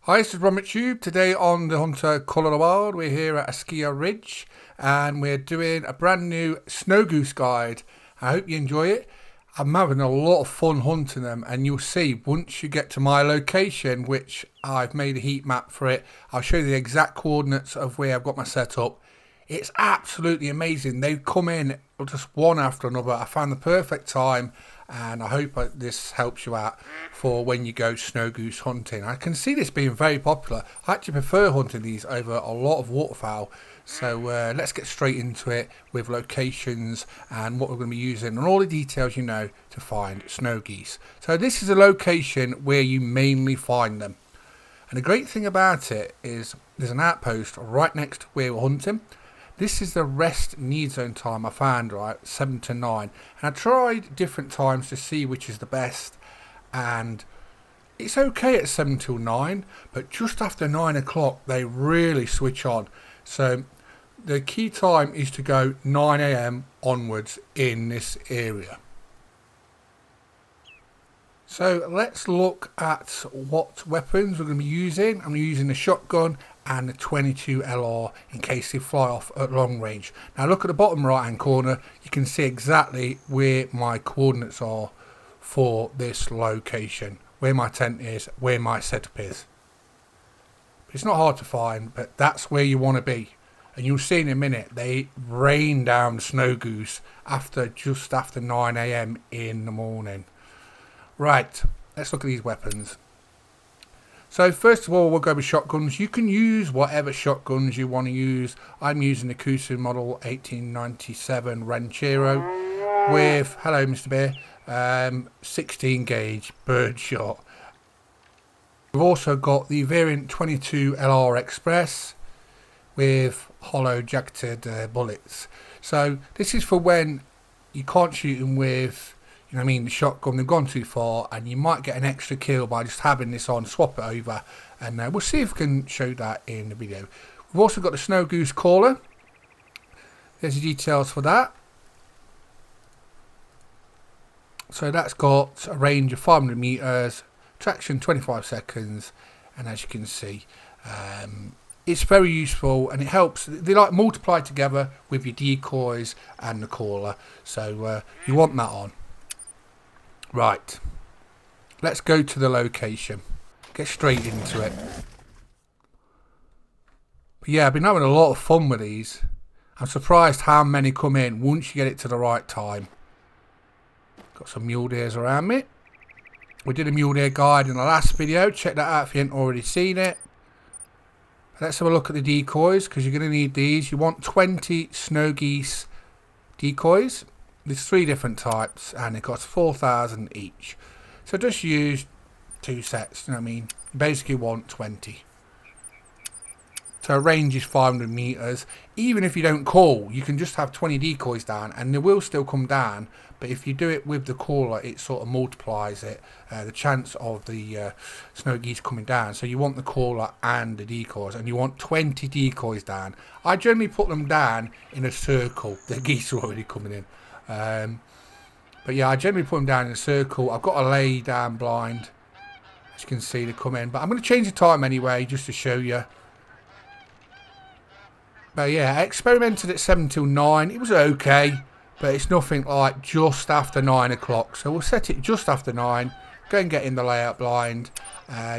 Hi, this is Robert Tube. Today on the Hunter Call of the Wild, we're here at Askiy Ridge and we're doing a brand new Snow Goose guide. I hope you enjoy it. I'm having a lot of fun hunting them, and you'll see once you get to my location, which I've made a heat map for it. I'll show you the exact coordinates of where I've got my setup. It's absolutely amazing. They come in just one after another. I found the perfect time, and I hope this helps you out for when you go snow goose hunting. I can see this being very popular. I actually prefer hunting these over a lot of waterfowl. So let's get straight into it with locations and what we're going to be using and all the details you know to find snow geese. So this is a location where you mainly find them. And the great thing about it is there's an outpost right next to where we're hunting. This is the rest need zone time I found, right, 7 to 9. And I tried different times to see which is the best. And it's okay at 7 till 9, but just after 9 o'clock, they really switch on. So the key time is to go 9 AM onwards in this area. So let's look at what weapons we're going to be using. I'm using the shotgun and the 22 LR in case they fly off at long range. Now look at the bottom right hand corner, you can see exactly where my coordinates are for this location, where my tent is, where my setup is. It's not hard to find, but that's where you want to be. And you'll see in a minute, they rain down snow goose just after 9 AM in the morning. Right, let's look at these weapons. So first of all, we'll go with shotguns. You can use whatever shotguns you want to use. I'm using the Kusu model 1897 Ranchero with, hello Mr. Bear, 16 gauge bird shot. We've also got the variant 22 LR Express with hollow jacketed bullets. So this is for when you can't shoot them with, you know what I mean, the shotgun, they've gone too far, and you might get an extra kill by just having this on, swap it over, and we'll see if we can show that in the video. We've also got the Snow Goose caller. There's the details for that. So that's got a range of 500 meters, traction 25 seconds, and as you can see, it's very useful and it helps. They like multiply together with your decoys and the caller, so you want that on. Right, let's go to the location, get straight into it. But yeah, I've been having a lot of fun with these. I'm surprised how many come in once you get it to the right time. Got some mule deers around me. We did a mule deer guide in the last video, check that out if you haven't already seen it. Let's have a look at the decoys, because you're going to need these. You want 20 snow geese decoys. There's 3 different types and it costs 4,000 each. So just use 2 sets, you know what I mean? You basically want 20. So range is 500 meters. Even if you don't call, you can just have 20 decoys down and they will still come down. But if you do it with the caller, it sort of multiplies it, the chance of the snow geese coming down. So you want the caller and the decoys, and you want 20 decoys down. I generally put them down in a circle. The geese are already coming in. But yeah, I generally put them down in a circle. I've got a lay down blind, as you can see, they come in. But I'm going to change the time anyway, just to show you. But yeah, I experimented at 7 till 9. It was okay, but it's nothing like just after 9 o'clock. So we'll set it just after 9. Go and get in the layout blind.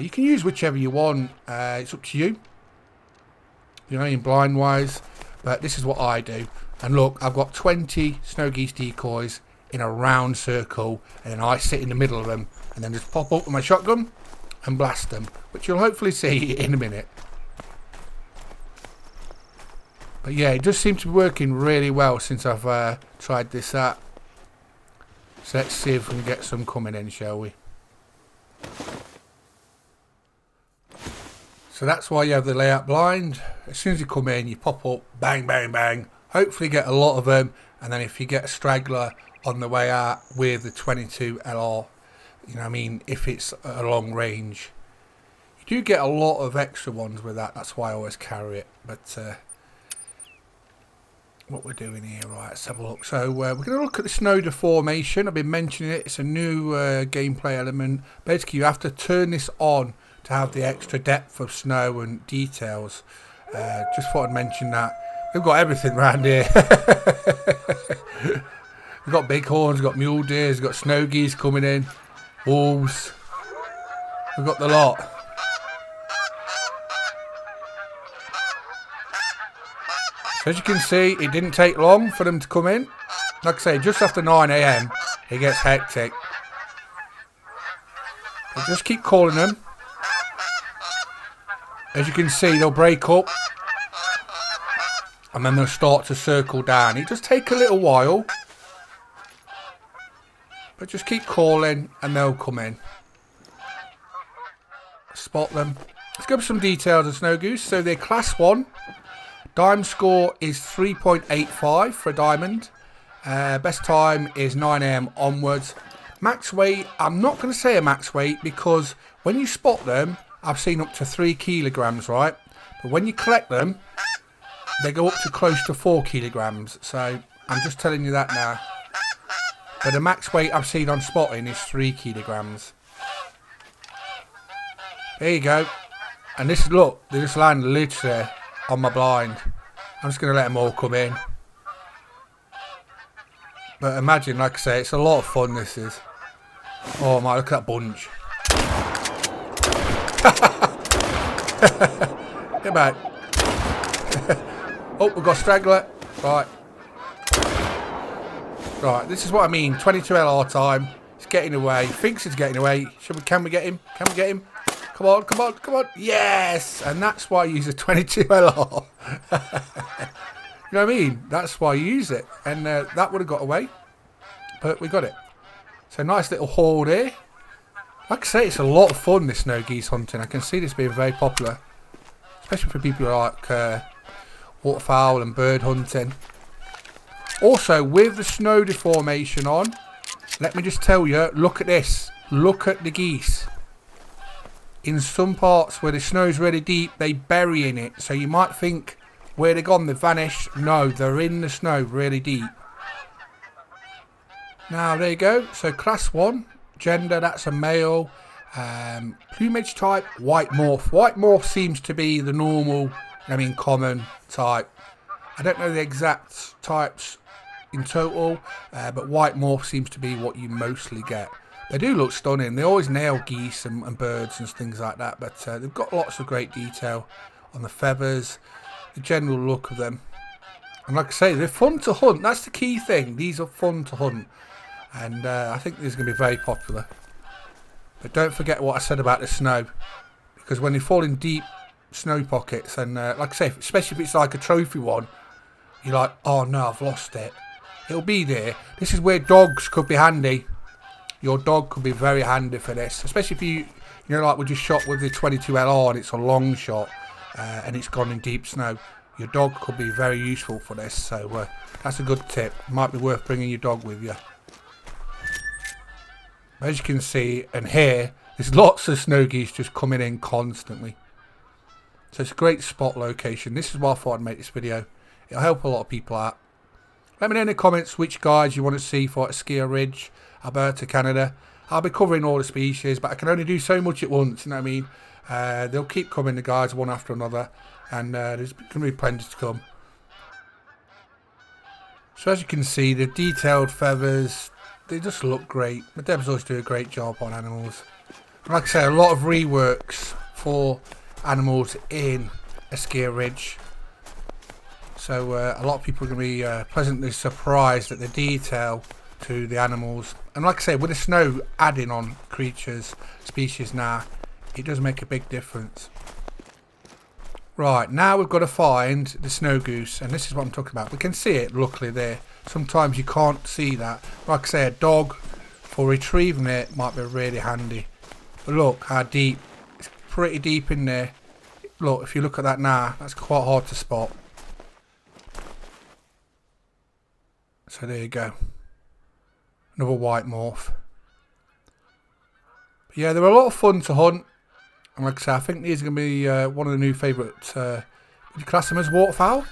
You can use whichever you want. It's up to you. You know, in blind wise. But this is what I do. And look, I've got 20 snow geese decoys in a round circle. And then I sit in the middle of them. And then just pop up with my shotgun and blast them. Which you'll hopefully see in a minute. But yeah, it does seem to be working really well since I've tried this out. So let's see if we can get some coming in, shall we? So that's why you have the layout blind. As soon as you come in, you pop up, bang, bang, bang. Hopefully get a lot of them. And then if you get a straggler on the way out with the 22 LR, you know what I mean, if it's a long range, you do get a lot of extra ones with that. That's why I always carry it. But what we're doing here, right, let's have a look. So we're going to look at the snow deformation. I've been mentioning it. It's a new gameplay element. Basically, you have to turn this on to have the extra depth of snow and details. Just thought I'd mention that. We've got everything around here. We've got bighorns, we've got mule deers, we've got snow geese coming in, wolves. We've got the lot. So as you can see, it didn't take long for them to come in. Like I say, just after 9 AM, it gets hectic. But just keep calling them. As you can see, they'll break up. And then they'll start to circle down. It does take a little while. But just keep calling and they'll come in. Spot them. Let's go over some details of Snow Goose. So they're class 1. Diamond score is 3.85 for a diamond. Best time is 9 AM onwards. Max weight, I'm not going to say a max weight because when you spot them, I've seen up to 3 kilograms, right? But when you collect them, they go up to close to 4 kilograms. So I'm just telling you that now. But the max weight I've seen on spotting is 3 kilograms. There you go. And this, look, they just land literally on my blind. I'm just going to let them all come in. But imagine, like I say, it's a lot of fun, this is. Oh my, look at that bunch. Get back. Oh, we've got a straggler. Right. Right, this is what I mean. 22 LR time. It's getting away. Thinks it's getting away. Can we get him? Can we get him? Come on, come on, come on. Yes! And that's why I use a 22 LR. You know what I mean? That's why I use it. And that would have got away. But we got it. So nice little haul there. Like I say, it's a lot of fun, this snow geese hunting. I can see this being very popular. Especially for people who like waterfowl and bird hunting. Also, with the snow deformation on, let me just tell you, look at this. Look at the geese. In some parts where the snow's really deep, they bury in it. So you might think, where they're gone, they've vanished. No, they're in the snow really deep. Now, there you go. So, class 1. Gender, that's a male. Plumage type, white morph. White morph seems to be the normal, common type. I don't know the exact types in total, but white morph seems to be what you mostly get. They do look stunning. They always nail geese and birds and things like that, but they've got lots of great detail on the feathers, the general look of them. And like I say, they're fun to hunt. That's the key thing. These are fun to hunt. And I think these are going to be very popular. But don't forget what I said about the snow. Because when you fall in deep snow pockets, and like I say, especially if it's like a trophy one, you're like, oh no, I've lost it. It'll be there. This is where dogs could be handy. Your dog could be very handy for this. Especially if you like we just shot with the 22 LR and it's a long shot and it's gone in deep snow. Your dog could be very useful for this. So that's a good tip. Might be worth bringing your dog with you. As you can see and hear, there's lots of snow geese just coming in constantly. So it's a great spot location. This is why I thought I'd make this video. It'll help a lot of people out. Let me know in the comments which guides you want to see for Askiy Ridge, Alberta, Canada. I'll be covering all the species, but I can only do so much at once, you know what I mean? They'll keep coming, the guides, one after another, and there's going to be plenty to come. So as you can see, the detailed feathers, they just look great. The Debs always do a great job on animals. And like I say, a lot of reworks for animals in Askiy Ridge. So a lot of people are going to be pleasantly surprised at the detail to the animals. And like I say, with the snow adding on creatures, species now, it does make a big difference. Right, now we've got to find the snow goose, and this is what I'm talking about. We can see it, luckily, there. Sometimes you can't see that. Like I say, a dog, for retrieving it, might be really handy. But look how deep. It's pretty deep in there. Look, if you look at that now, that's quite hard to spot. So there you go. Another white morph. But yeah, they're a lot of fun to hunt. And like I say, I think these are going to be one of the new favourite, would you class them as waterfowl?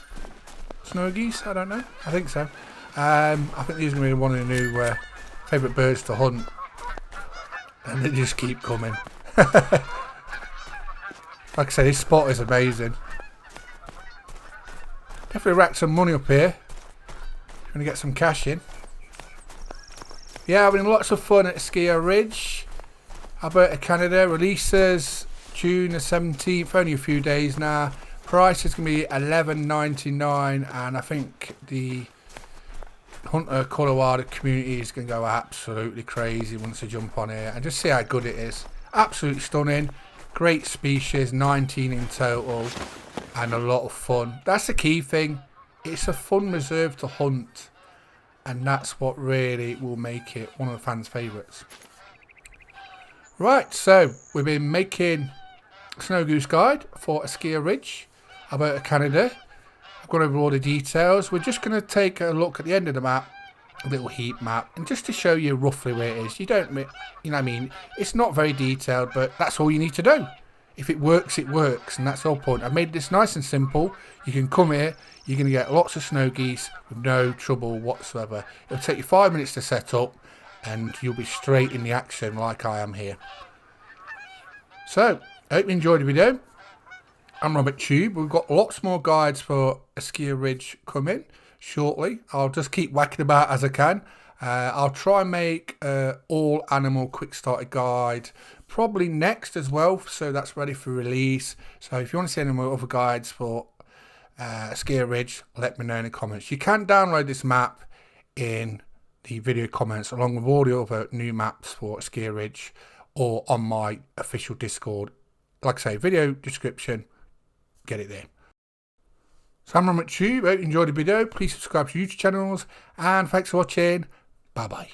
Snow geese? I don't know. I think so. I think these are going to be one of the new favourite birds to hunt. And they just keep coming. Like I say, this spot is amazing. Definitely racked some money up here. Gonna get some cash in. Yeah, having lots of fun at Askiy Ridge Alberta Canada. Releases June the 17th, only a few days now. Price is going to be $11.99, and I think the Hunter Colorado community is going to go absolutely crazy once they jump on here and just see how good it is. Absolutely stunning. Great species, 19 in total, and a lot of fun. That's the key thing. It's a fun reserve to hunt, and that's what really will make it one of the fans' favourites. Right, so we've been making Snow Goose guide for Askiy Ridge Alberta Canada. I've gone over all the details. We're just going to take a look at the end of the map, a little heat map, and just to show you roughly where it is. You know what I mean? It's not very detailed, but that's all you need to do. If it works, and that's the whole point. I've made this nice and simple. You can come here, you're going to get lots of snow geese with no trouble whatsoever. It'll take you 5 minutes to set up, and you'll be straight in the action like I am here. So, I hope you enjoyed the video. I'm Robert Tube. We've got lots more guides for Askiy Ridge coming shortly. I'll just keep whacking about as I can. I'll try and make all animal quick starter guide probably next as well, so that's ready for release. So if you want to see any more other guides for Askiy Ridge, let me know in the comments. You can download this map in the video comments along with all the other new maps for Askiy Ridge or on my official Discord. Like I say, video description, get it there. So I'm Robert Tube. I hope you enjoyed the video. Please subscribe to YouTube channels, and thanks for watching. Bye bye.